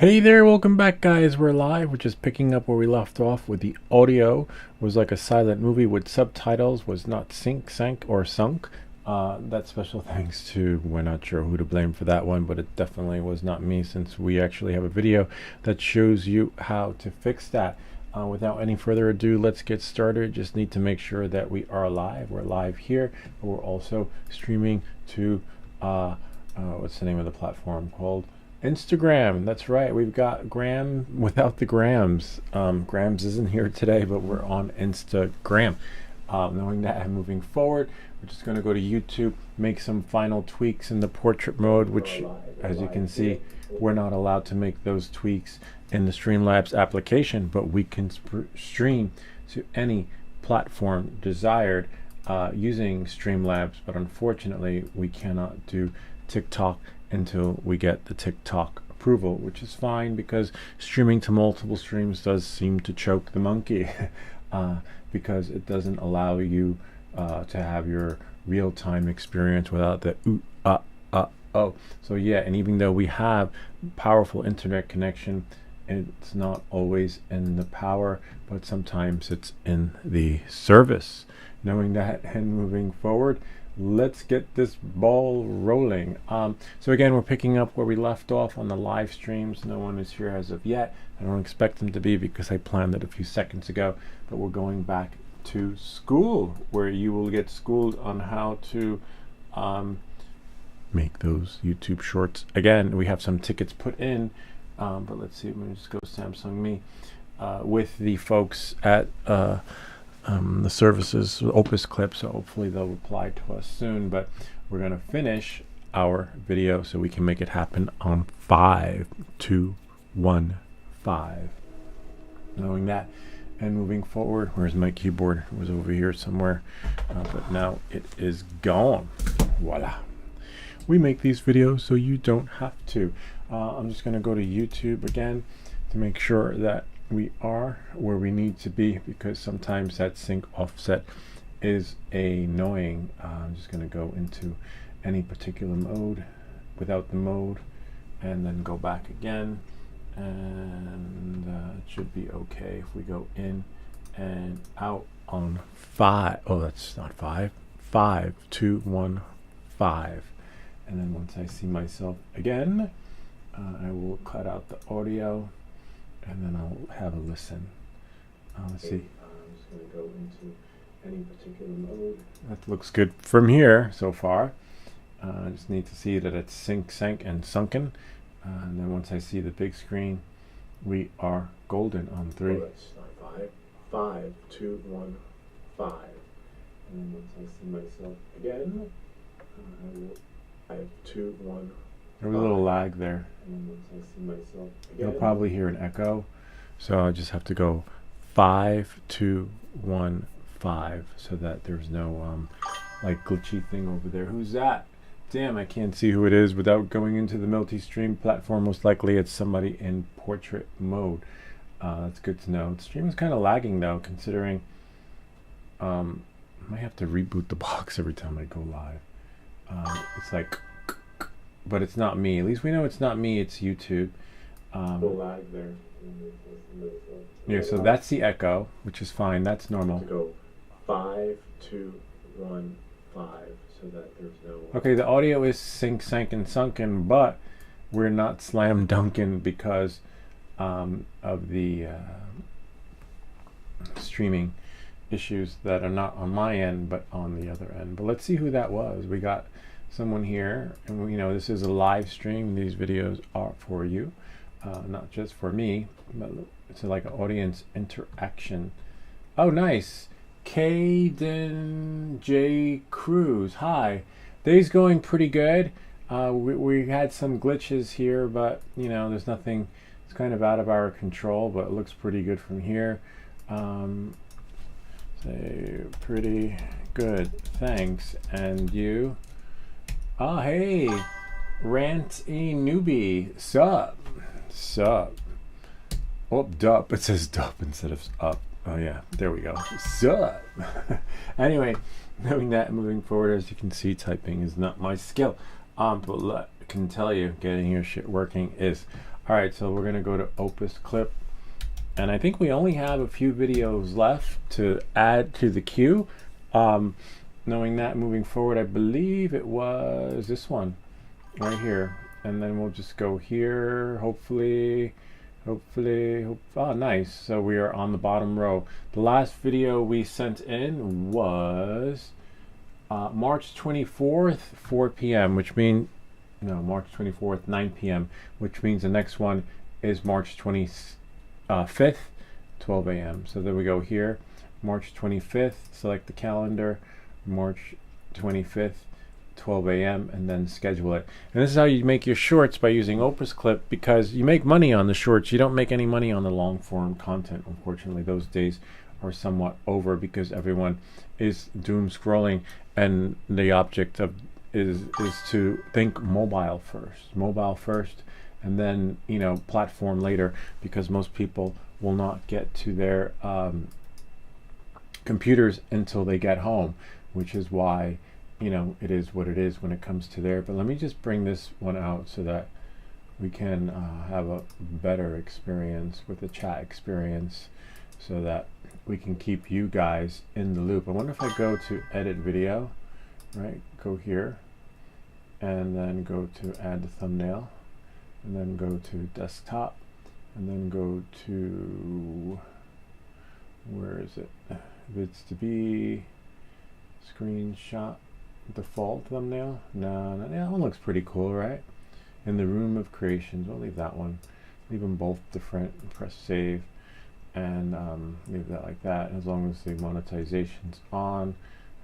Hey there, welcome back guys. We're live. We're just picking up where we left off with the audio. Was like a silent movie with subtitles, was not sank or sunk. That's special thanks to, we're not sure who to blame for that one, but it definitely was not me, since we actually have a video that shows you how to fix that. Without any further ado, let's get started. Just need to make sure that we are live. We're live here, but we're also streaming to what's the name of the platform called? Instagram. That's right. We've got Gram without the grams. Grams isn't here today, but we're on Instagram. Knowing that, and moving forward, we're just going to go to YouTube, make some final tweaks in the portrait mode, which, as you can see, we're not allowed to make those tweaks in the Streamlabs application, but we can stream to any platform desired using Streamlabs. But unfortunately, we cannot do TikTok until we get the TikTok approval, which is fine because streaming to multiple streams does seem to choke the monkey because it doesn't allow you to have your real-time experience without the oh. So yeah, and even though we have powerful internet connection, it's not always in the power, but sometimes it's in the service. Knowing that and moving forward, let's get this ball rolling. So again, we're picking up where we left off on the live streams. No one is here as of yet. I don't expect them to be because I planned it a few seconds ago, but we're going back to school where you will get schooled on how to make those YouTube shorts. Again, we have some tickets put in, but let's see, let me just go Samsung Me with the folks at the services, OpusClip, so hopefully they'll reply to us soon. But we're going to finish our video so we can make it happen on 5, 2, 1, 5. Knowing that and moving forward, where's my keyboard? It was over here somewhere, but now it is gone. Voila. We make these videos so you don't have to. I'm just going to go to YouTube again to make sure that we are where we need to be, because sometimes that sync offset is annoying. I'm just going to go into any particular mode without the mode and then go back again, and it should be okay if we go in and out on 5. Oh, that's not 5. 5, 2, 1, 5. And then once I see myself again, I will cut out the audio and then I'll have a listen. Let's see. I'm just going to go into any particular mode. That looks good from here so far. I just need to see that it's sank, and sunken. And then once I see the big screen, we are golden on 3. Oh, that's not 5. 5, 2, 1, 5. And then once I see myself again, I have 2, 1. There was a little lag there. And once I see myself again, you'll probably hear an echo. So I just have to go 5, 2, 1, 5, so that there's no like glitchy thing over there. Who's that? Damn, I can't see who it is without going into the multi-stream platform. Most likely it's somebody in portrait mode. That's good to know. The stream is kind of lagging though, considering I might have to reboot the box every time I go live. It's like, but it's not me. At least we know it's not me, it's YouTube. Lag there. Yeah, so that's the echo, which is fine. That's normal. To go 5, 2, 1, 5, so that there's no. Okay, the audio is sank, and sunken, but we're not slam dunking because of the streaming issues that are not on my end, but on the other end. But let's see who that was. We got someone here, and you know, this is a live stream. These videos are for you, not just for me, but it's like an audience interaction. Oh, nice. Caden J. Cruz. Hi. Day's going pretty good. We had some glitches here, but you know, there's nothing. It's kind of out of our control, but it looks pretty good from here. Say pretty good. Thanks. And you? Oh, hey, Ranty Newbie, sup? Oh, dup, it says dup instead of up. Oh yeah, there we go, sup? Anyway, knowing that, moving forward, as you can see, typing is not my skill. But I can tell you, getting your shit working is All right, so we're going to go to OpusClip. And I think we only have a few videos left to add to the queue. Knowing that moving forward, I believe it was this one right here. And then we'll just go here, hopefully, oh, nice. So we are on the bottom row. The last video we sent in was March 24th, 4 p.m., which means, no, March 24th, 9 p.m., which means the next one is March 25th, 12 a.m. So there we go here, March 25th, select the calendar, March 25th, 12 a.m., and then schedule it. And this is how you make your shorts, by using OpusClip, because you make money on the shorts. You don't make any money on the long form content. Unfortunately, those days are somewhat over because everyone is doom scrolling, and the object of is to think mobile first, and then, you know, platform later, because most people will not get to their computers until they get home, which is why, you know, it is what it is when it comes to there. But let me just bring this one out so that we can have a better experience with the chat experience, so that we can keep you guys in the loop. I wonder if I go to edit video, right, go here, and then go to add the thumbnail, and then go to desktop, and then go to, where is it, it's to be screenshot default thumbnail. No, that one looks pretty cool, right? In the room of creations, we'll leave that one, leave them both different, press save, and leave that like that, as long as the monetization's on.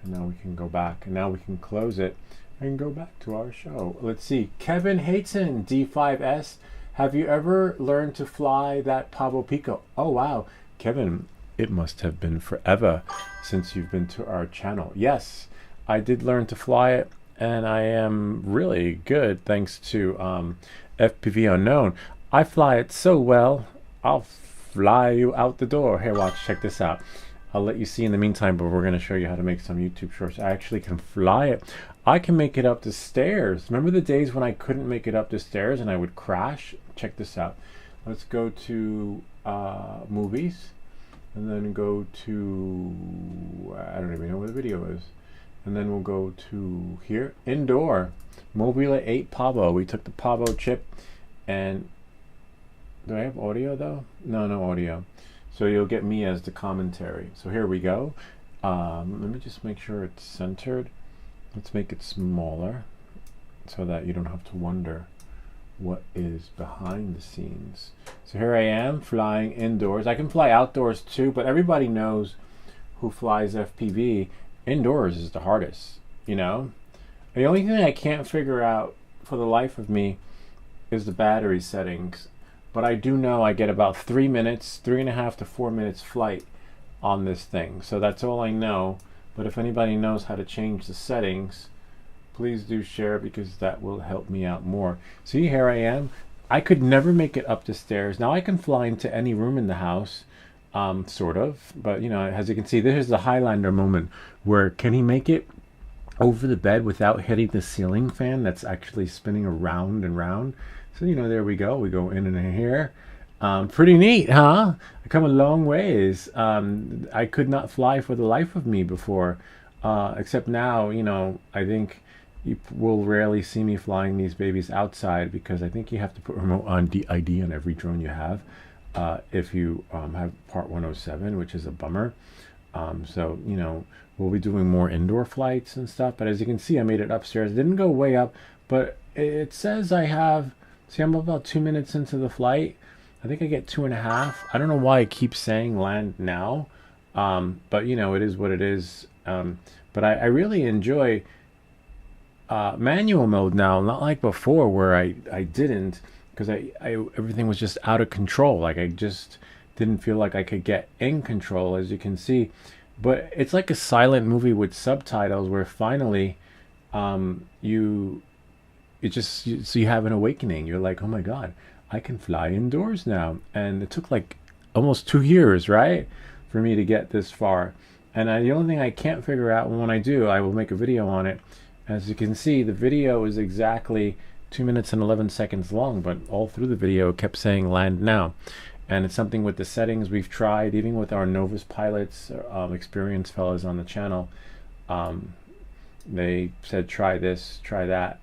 And now we can go back, and now we can close it and go back to our show. Let's see, Kevin Hayton, D5S, have you ever learned to fly that Pavo Pico? Oh wow, Kevin, it must have been forever since you've been to our channel. Yes, I did learn to fly it, and I am really good thanks to FPV Unknown. I fly it so well, I'll fly you out the door. Here, watch, check this out. I'll let you see in the meantime, but we're going to show you how to make some YouTube shorts. I actually can fly it. I can make it up the stairs. Remember the days when I couldn't make it up the stairs and I would crash? Check this out. Let's go to movies, and then go to, I don't even know where the video is. And then we'll go to here, indoor, Mobile 8 Pavo. We took the Pavo chip, and do I have audio though? No audio. So you'll get me as the commentary. So here we go. Let me just make sure it's centered. Let's make it smaller so that you don't have to wonder what is behind the scenes. So here I am flying indoors. I can fly outdoors too, but everybody knows who flies FPV. Indoors is the hardest, you know? The only thing I can't figure out for the life of me is the battery settings. But I do know I get about 3 minutes, 3.5 to 4 minutes flight on this thing. So that's all I know. But if anybody knows how to change the settings, please do share, because that will help me out more. See, here I am. I could never make it up the stairs. Now I can fly into any room in the house, sort of. But, you know, as you can see, this is the Highlander moment where can he make it over the bed without hitting the ceiling fan that's actually spinning around and round. So, you know, there we go. We go in and here. Pretty neat, huh? I come a long ways. I could not fly for the life of me before, except now, you know, I think you will rarely see me flying these babies outside, because I think you have to put remote on ID on every drone you have, if you have Part 107, which is a bummer. So, you know, we'll be doing more indoor flights and stuff. But as you can see, I made it upstairs. It didn't go way up, but it says I have, see, I'm about 2 minutes into the flight. I think I get 2.5. I don't know why it keeps saying land now, but you know, it is what it is. But I really enjoy manual mode now, not like before where I didn't, because everything was just out of control. Like I just didn't feel like I could get in control, as you can see. But it's like a silent movie with subtitles, where finally you have an awakening. You're like, oh my God, I can fly indoors now. And it took like almost 2 years, right, for me to get this far. And the only thing I can't figure out, when I do, I will make a video on it. As you can see, the video is exactly 2 minutes and 11 seconds long, but all through the video it kept saying land now. And it's something with the settings we've tried, even with our novice pilots, experienced fellows on the channel. They said try this, try that,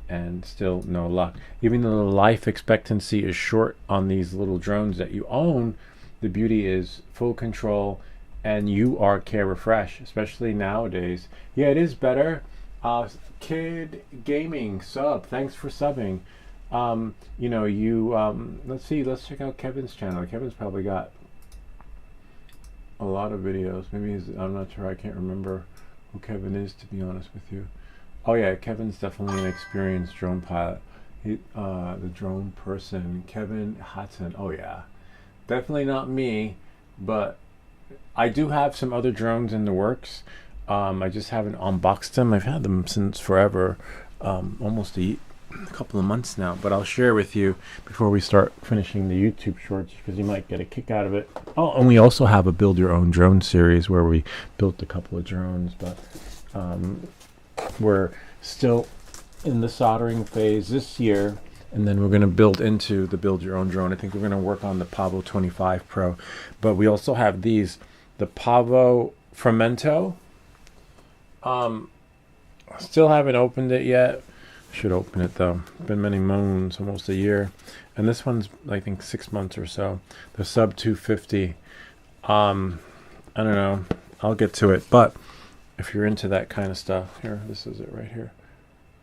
and still no luck. Even though the life expectancy is short on these little drones that you own, the beauty is full control, and you are care refresh, especially nowadays. Yeah, it is better. Kid Gaming sub, thanks for subbing. You know, let's see, let's check out Kevin's channel. Kevin's probably got a lot of videos. Maybe I'm not sure, I can't remember who Kevin is, to be honest with you. Oh yeah, Kevin's definitely an experienced drone pilot. The drone person, Kevin Hudson. Oh yeah, definitely not me, but I do have some other drones in the works. I just haven't unboxed them. I've had them since forever, almost a couple of months now, but I'll share with you before we start finishing the YouTube shorts, because you might get a kick out of it. Oh, and we also have a build your own drone series where we built a couple of drones, but we're still in the soldering phase this year, and then we're going to build into the build your own drone. I think we're going to work on the Pavo 25 Pro, but we also have these, the Pavo Fremento. Still haven't opened it yet. Should open it though. Been many moons, almost a year, and this one's I think 6 months or so. The sub 250. I don't know. I'll get to it, but if you're into that kind of stuff, here, this is it right here.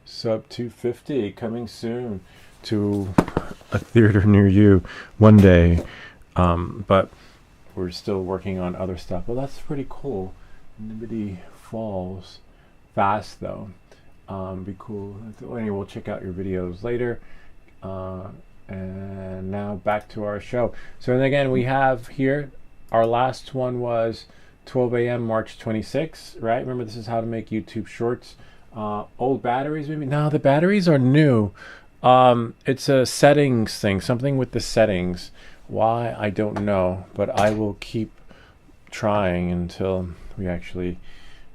Sub 250 coming soon to a theater near you one day. But we're still working on other stuff. Well, that's pretty cool. Nobody falls fast though. Be cool. Anyway, we'll check out your videos later. And now back to our show. So and again, we have here, our last one was 12 a.m. March 26th, right? Remember, this is how to make YouTube shorts. Old batteries, maybe? No, the batteries are new. It's a settings thing, something with the settings. Why, I don't know, but I will keep trying until we actually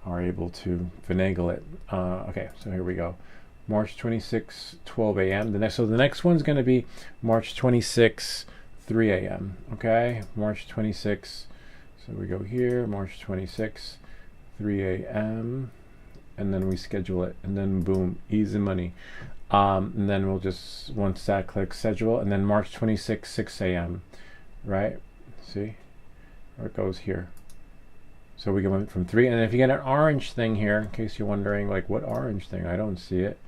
are able to finagle it. Okay, so here we go. March 26, 12 a.m. So the next one's going to be March 26, 3 a.m. Okay, March 26. So we go here, March 26, 3 a.m. and then we schedule it, and then boom, easy money. And then we'll just, once that clicks schedule, and then March 26, 6 a.m. right? See, where it goes here. So we go from 3, and if you get an orange thing here, in case you're wondering, like, what orange thing? I don't see it.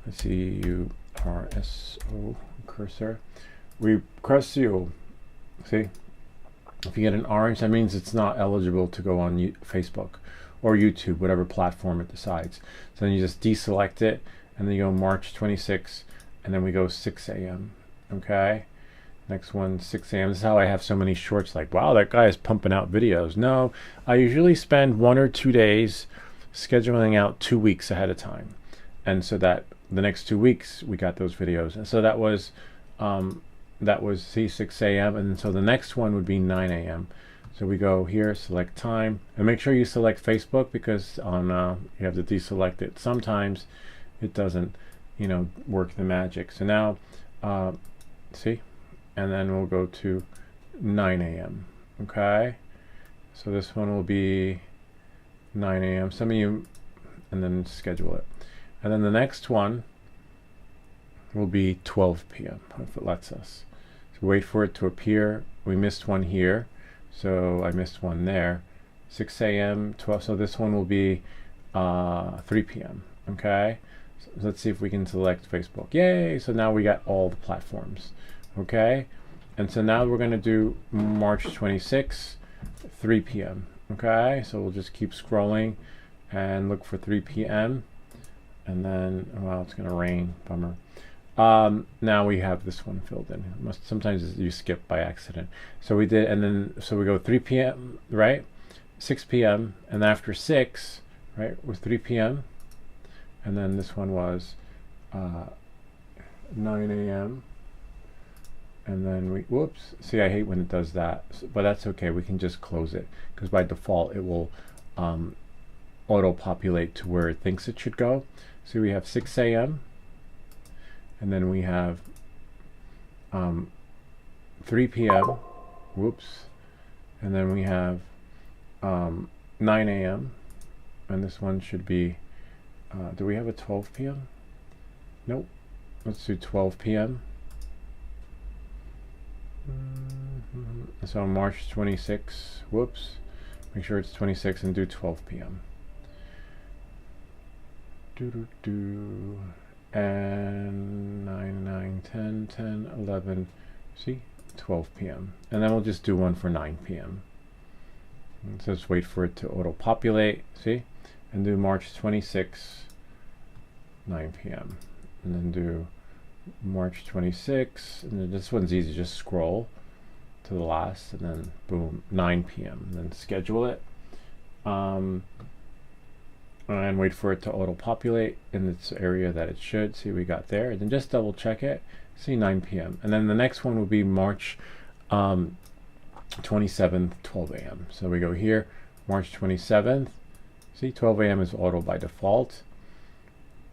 Let's see, URSO cursor. Recursio. See, if you get an orange, that means it's not eligible to go on Facebook or YouTube, whatever platform it decides. So then you just deselect it, and then you go March 26, and then we go 6 a.m. Okay. Next one, 6 a.m. This is how I have so many shorts. Like, wow, that guy is pumping out videos. No, I usually spend 1 or 2 days scheduling out 2 weeks ahead of time, and so that the next 2 weeks we got those videos. And so that was see, 6 a.m. and so the next one would be 9 a.m. So we go here, select time, and make sure you select Facebook, because on you have to deselect it. Sometimes it doesn't, you know, work the magic. So now, see. And then we'll go to 9 a.m. Okay, so this one will be 9 a.m. Some of you, and then schedule it. And then the next one will be 12 p.m. if it lets us. So wait for it to appear. We missed one here, so I missed one there. 6 a.m. 12. So this one will be 3 p.m. Okay, so let's see if we can select Facebook. Yay! So now we got all the platforms. Okay, and so now we're going to do March 26, 3 p.m. Okay, so we'll just keep scrolling and look for 3 p.m. and then, well, it's going to rain, bummer. Now we have this one filled in. Sometimes you skip by accident. So we did, and then so we go 3 p.m. right, 6 p.m. and after 6, right, was 3 p.m. and then this one was 9 a.m. and then we, whoops, see, I hate when it does that, but that's okay. We can just close it, because by default it will auto-populate to where it thinks it should go. So we have 6 a.m. and then we have 3 p.m. Whoops. And then we have 9 a.m. and this one should be do we have a 12 p.m.? Nope. Let's do 12 p.m. So March 26. Whoops. Make sure it's 26 and do 12 p.m. And 9, 9, 10, 10, 11. See? 12 p.m. And then we'll just do one for 9 p.m. And so just wait for it to auto-populate. See? And do March 26, 9 p.m. And then do March 26. And then this one's easy. Just scroll to the last and then boom, 9 p.m. And then schedule it. And wait for it to auto-populate in its area that it should. See, we got there. And then just double check it. See, 9 p.m. And then the next one will be March 27th, 12 a.m. So we go here, March 27th. See, 12 a.m. is auto by default.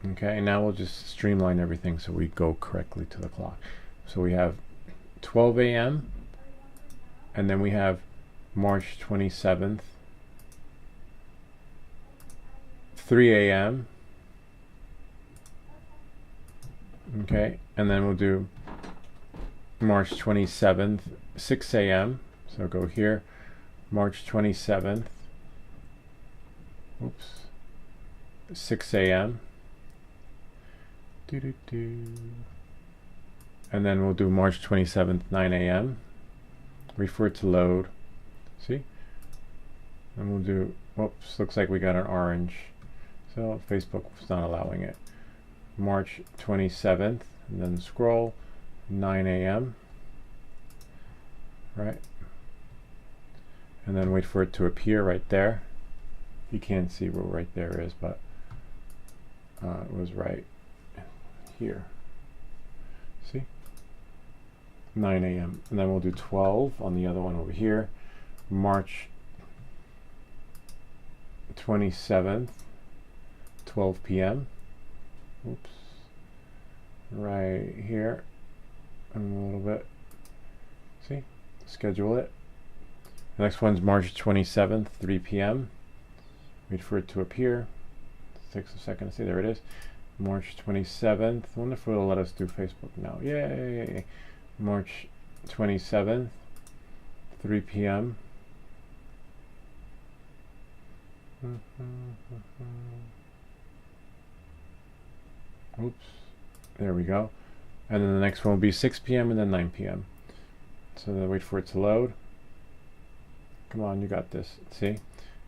Okay, and now we'll just streamline everything so we go correctly to the clock. So we have 12 a.m. and then we have March 27th, 3 a.m. Okay, and then we'll do March 27th, 6 a.m. So go here, March 27th, oops, 6 a.m. And then we'll do March 27th, 9 a.m. Wait for it to load. See? And we'll do, whoops, looks like we got an orange. So Facebook was not allowing it. March 27th, and then scroll, 9 a.m. Right? And then wait for it to appear right there. You can't see where right there is, but it was right here. See? 9 a.m. And then we'll do 12 on the other one over here. March 27th, 12 p.m. Oops. Right here. And a little bit. See? Schedule it. The next one's March 27th, 3 p.m. Wait for it to appear. It takes a second to see. There it is. March 27th. I wonder if it'll let us do Facebook now. Yay! March 27th, 3 p.m. Oops. There we go. And then the next one will be 6 p.m. and then 9 p.m. So then wait for it to load. Come on, you got this. See?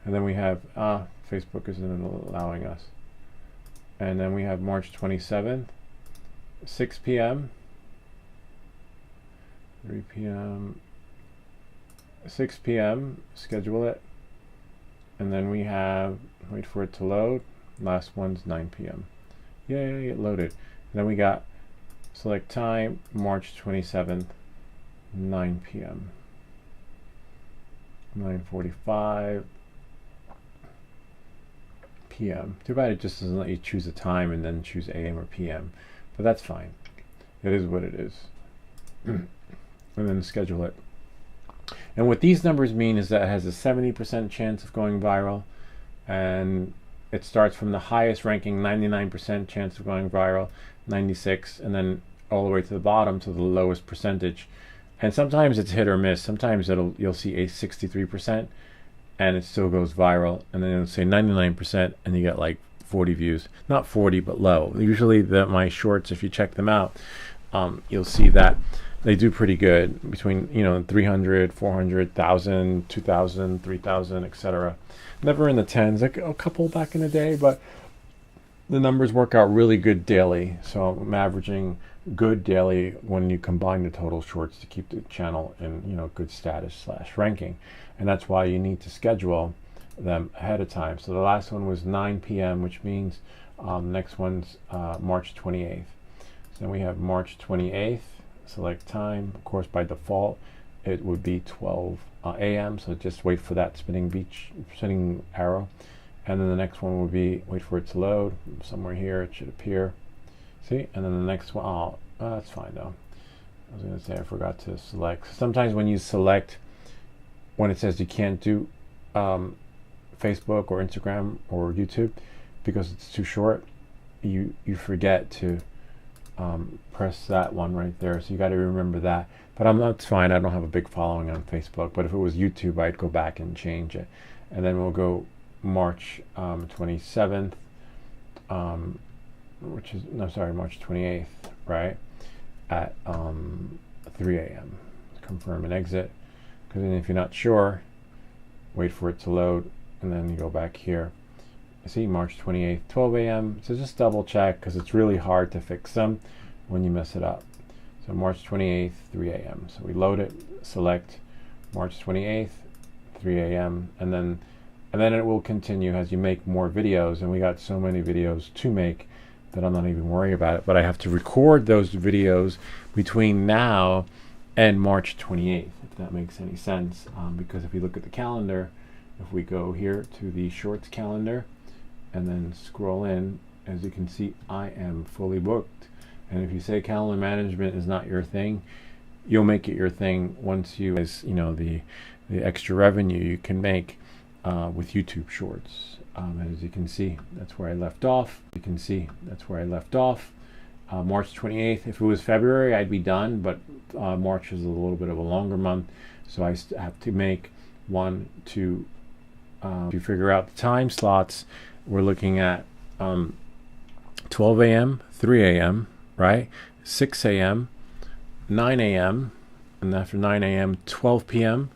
And then we have, Facebook isn't allowing us. And then we have March 27th, 6 p.m., 3 p.m., 6 p.m., schedule it. And then we have, wait for it to load, last one's 9 p.m. Yay, it loaded. And then we got select time, March 27th, 9 p.m. 9:45 p.m. Too bad it just doesn't let you choose a time and then choose AM or PM, but that's fine. It is what it is. And then schedule it. And what these numbers mean is that it has a 70% chance of going viral, and it starts from the highest ranking, 99% chance of going viral, 96, and then all the way to the bottom to the lowest percentage. And sometimes it's hit or miss. Sometimes you'll see a 63% and it still goes viral, and then it'll say 99% and you get like 40 views. Not 40, but low. Usually my shorts, if you check them out, you'll see that they do pretty good, between 300, 400, 1,000, 2,000, 3,000, etc. Never in the tens, like a couple back in the day, but the numbers work out really good daily. So I'm averaging good daily when you combine the total shorts to keep the channel in good status / ranking. And that's why you need to schedule them ahead of time. So the last one was 9 p.m., which means next one's March 28th. So then we have March 28th, select time. Of course, by default, it would be 12 a.m. So just wait for that spinning arrow. And then the next one will be, wait for it to load, somewhere here it should appear. See, and then the next one, oh, that's fine though. I was gonna say I forgot to select. Sometimes when you select, when it says you can't do Facebook or Instagram or YouTube because it's too short, you forget to press that one right there. So you got to remember that. But that's fine. I don't have a big following on Facebook. But if it was YouTube, I'd go back and change it. And then we'll go March 27th, which is, no, sorry, March 28th, right? At 3 a.m. Confirm and exit. Because then if you're not sure, wait for it to load, and then you go back here. You see, March 28th, 12 a.m. So just double check, because it's really hard to fix them when you mess it up. So March 28th, 3 a.m. So we load it, select March 28th, 3 a.m. and then it will continue as you make more videos. And we got so many videos to make that I'm not even worried about it. But I have to record those videos between now and March 28th, if that makes any sense. Because if you look at the calendar, if we go here to the shorts calendar and then scroll in, as you can see, I am fully booked. And if you say calendar management is not your thing, you'll make it your thing once you, as you know, the extra revenue you can make with YouTube Shorts. As you can see, that's where I left off. You can see that's where I left off. March 28th. If it was February, I'd be done, but March is a little bit of a longer month, so I have to make one to figure out the time slots. We're looking at 12 a.m., 3 a.m., right? 6 a.m., 9 a.m., and after 9 a.m., 12 p.m.,